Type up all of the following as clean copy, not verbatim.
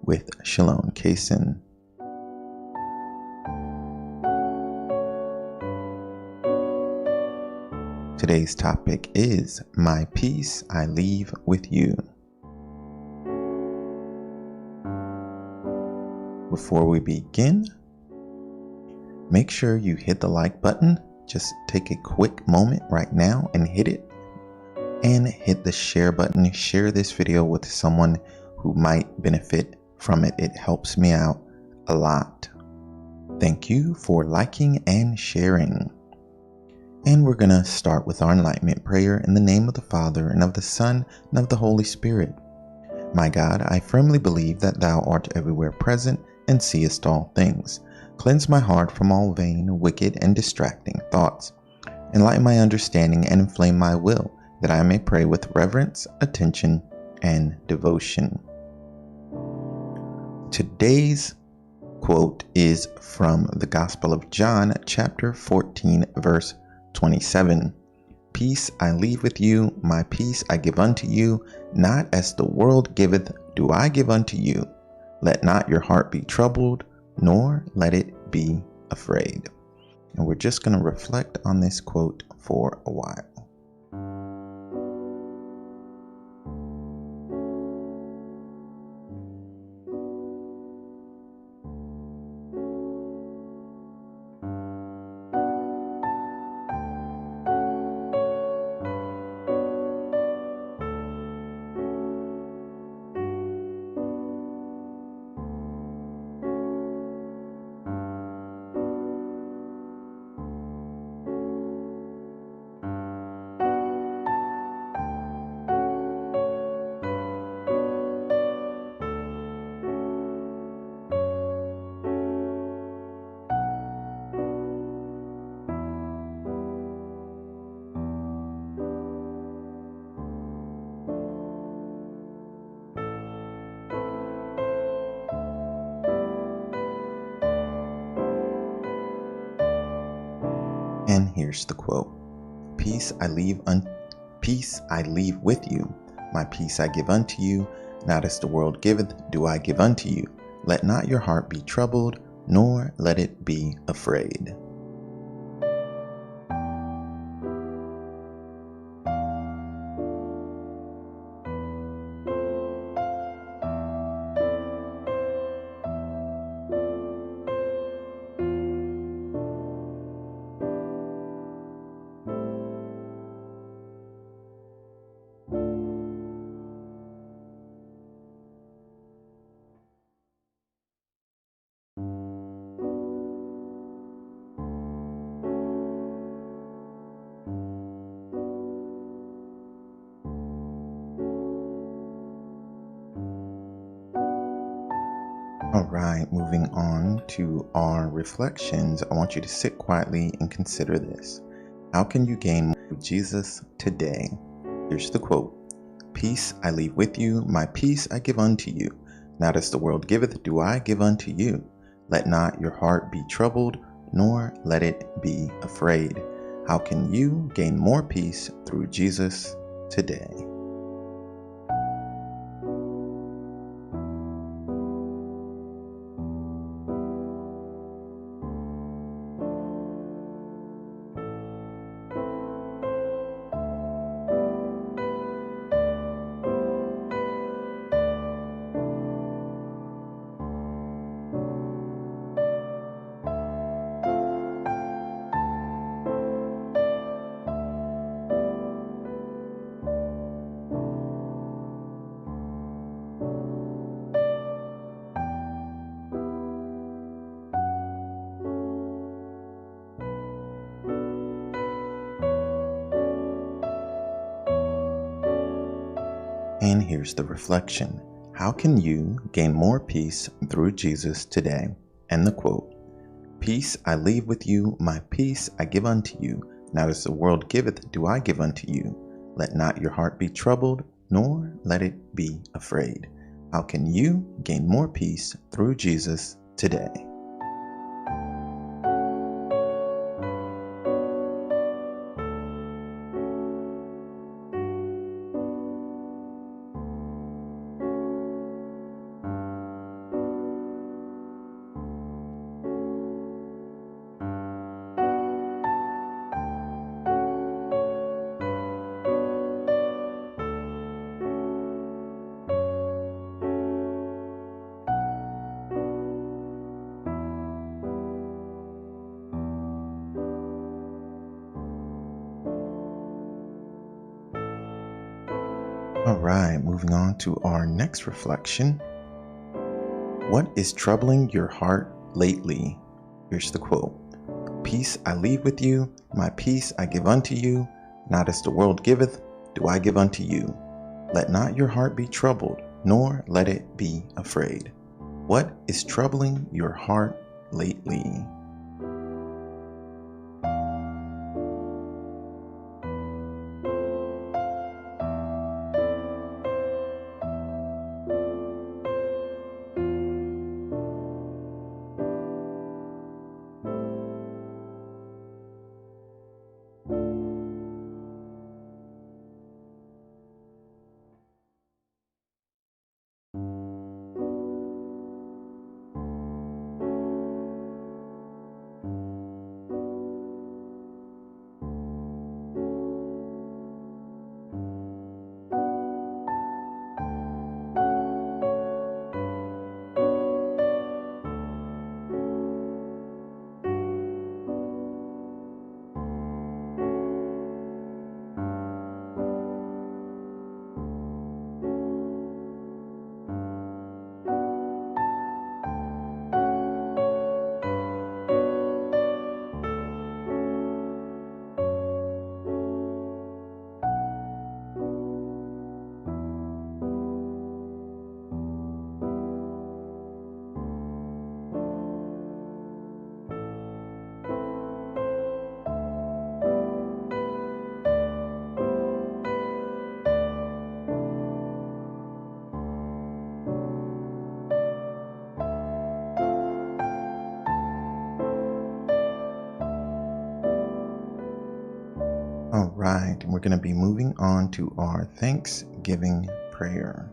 with Shalom Kaysen. Today's topic is My Peace I Leave with You. Before we begin, make sure you hit the like button. Just take a quick moment right now and hit it. And hit the share button. Share this video with someone who might benefit from it. It helps me out a lot. Thank you for liking and sharing. And we're going to start with our enlightenment prayer in the name of the Father, and of the Son, and of the Holy Spirit. My God, I firmly believe that Thou art everywhere present and seest all things. Cleanse my heart from all vain, wicked, and distracting thoughts. Enlighten my understanding and inflame my will, that I may pray with reverence, attention, and devotion. Today's quote is from the Gospel of John, chapter 14, verse 27. Peace I leave with you, my peace I give unto you, not as the world giveth do I give unto you. Let not your heart be troubled, nor let it be afraid. And we're just going to reflect on this quote for a while. And here's the quote. Peace I leave with you. My peace I give unto you. Not as the world giveth, do I give unto you. Let not your heart be troubled, nor let it be afraid. All right, moving on to our reflections, I want you to sit quietly and consider this. How can you gain more of Jesus today? Here's the quote. Peace I leave with you, my peace I give unto you. Not as the world giveth, do I give unto you. Let not your heart be troubled, nor let it be afraid. How can you gain more peace through Jesus today? And here's the reflection. How can you gain more peace through Jesus today? And the quote. Peace I leave with you, my peace I give unto you. Not as the world giveth do I give unto you. Let not your heart be troubled, nor let it be afraid. How can you gain more peace through Jesus today? All right, moving on to our next reflection. What is troubling your heart lately? Here's the quote. Peace I leave with you, my peace I give unto you, not as the world giveth, do I give unto you. Let not your heart be troubled, nor let it be afraid. What is troubling your heart lately? All right, and we're going to be moving on to our Thanksgiving prayer.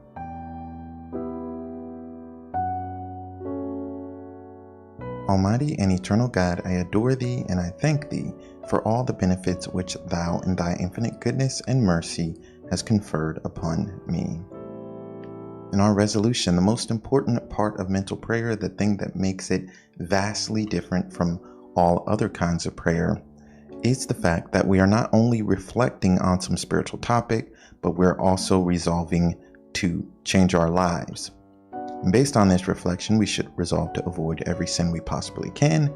Almighty and eternal God, I adore thee and I thank thee for all the benefits which thou in thy infinite goodness and mercy has conferred upon me. In our resolution, the most important part of mental prayer, the thing that makes it vastly different from all other kinds of prayer, is the fact that we are not only reflecting on some spiritual topic, but we're also resolving to change our lives. And based on this reflection, we should resolve to avoid every sin we possibly can.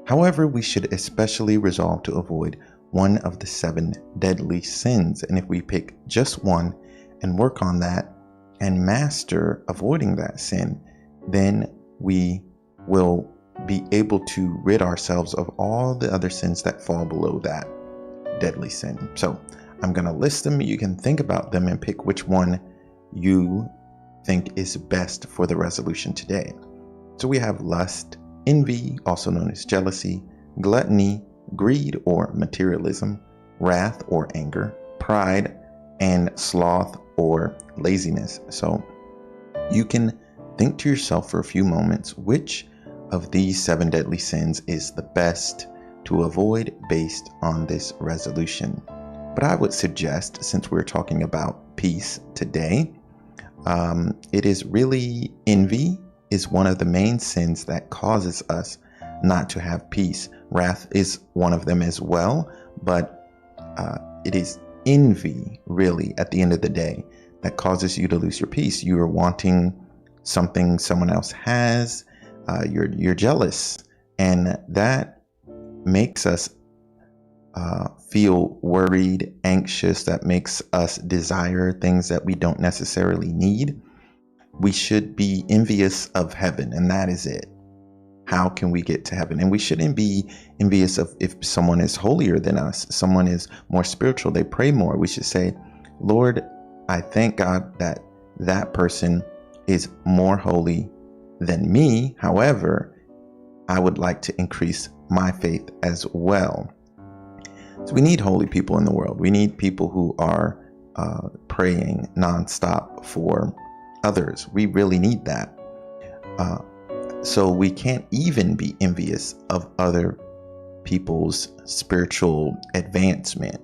However, we should especially resolve to avoid one of the 7 deadly sins. And if we pick just one and work on that and master avoiding that sin, then we will be able to rid ourselves of all the other sins that fall below that deadly sin. So I'm going to list them. You can think about them and pick which one you think is best for the resolution today. So we have lust, envy, also known as jealousy, gluttony, greed or materialism, wrath or anger, pride, and sloth or laziness. So you can think to yourself for a few moments which of these 7 deadly sins is the best to avoid based on this resolution. But I would suggest, since we're talking about peace today, it is really envy is one of the main sins that causes us not to have peace. Wrath is one of them as well, but it is envy really at the end of the day that causes you to lose your peace. You are wanting something someone else has. You're jealous, and that makes us feel worried, anxious. That makes us desire things that we don't necessarily need. We should be envious of heaven, and that is it. How can we get to heaven? And we shouldn't be envious of if someone is holier than us, someone is more spiritual, they pray more. We should say, Lord, I thank God that that person is more holy than me. However, I would like to increase my faith as well. So we need holy people in the world. We need people who are praying nonstop for others. We really need that. So we can't even be envious of other people's spiritual advancement,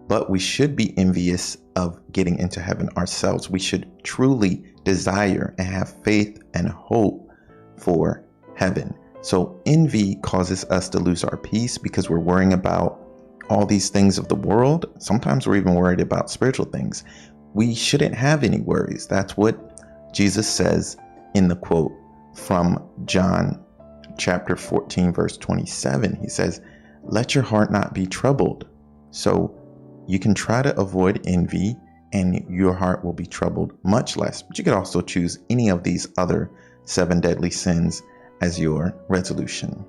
but we should be envious of getting into heaven ourselves. We should truly desire and have faith and hope for heaven. So envy causes us to lose our peace because we're worrying about all these things of the world. Sometimes we're even worried about spiritual things. we shouldn't have any worries. That's what Jesus says in the quote from John chapter 14, verse 27. He says, "Let your heart not be troubled." So you can try to avoid envy and your heart will be troubled much less. But you could also choose any of these other 7 deadly sins as your resolution.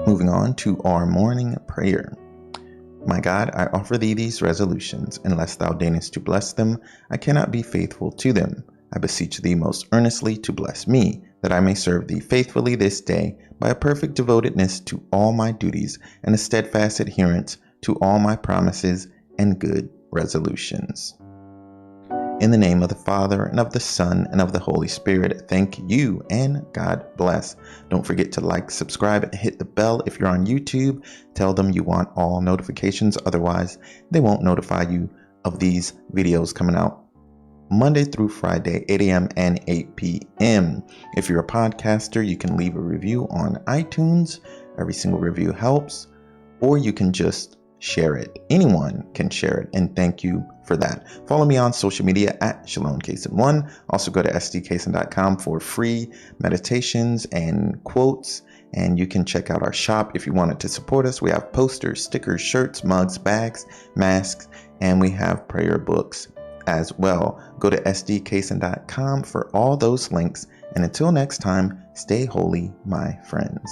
Moving on to our morning prayer. My God, I offer thee these resolutions. Unless thou deignest to bless them, I cannot be faithful to them. I beseech thee most earnestly to bless me, that I may serve thee faithfully this day by a perfect devotedness to all my duties and a steadfast adherence to all my promises and good resolutions. In the name of the Father, and of the Son, and of the Holy Spirit, thank you, and God bless. Don't forget to like, subscribe, and hit the bell if you're on YouTube. Tell them you want all notifications, otherwise they won't notify you of these videos coming out Monday through Friday, 8 a.m. and 8 p.m. If you're a podcaster, you can leave a review on iTunes. Every single review helps. Or you can just share it. Anyone can share it, and thank you for that. Follow me on social media at ShalomKasen1. Also go to sdkasen.com for free meditations and quotes, and you can check out our shop if you wanted to support us. We have posters, stickers, shirts, mugs, bags, masks, and we have prayer books as well. Go to sdkasen.com for all those links, and until next time, stay holy, my friends.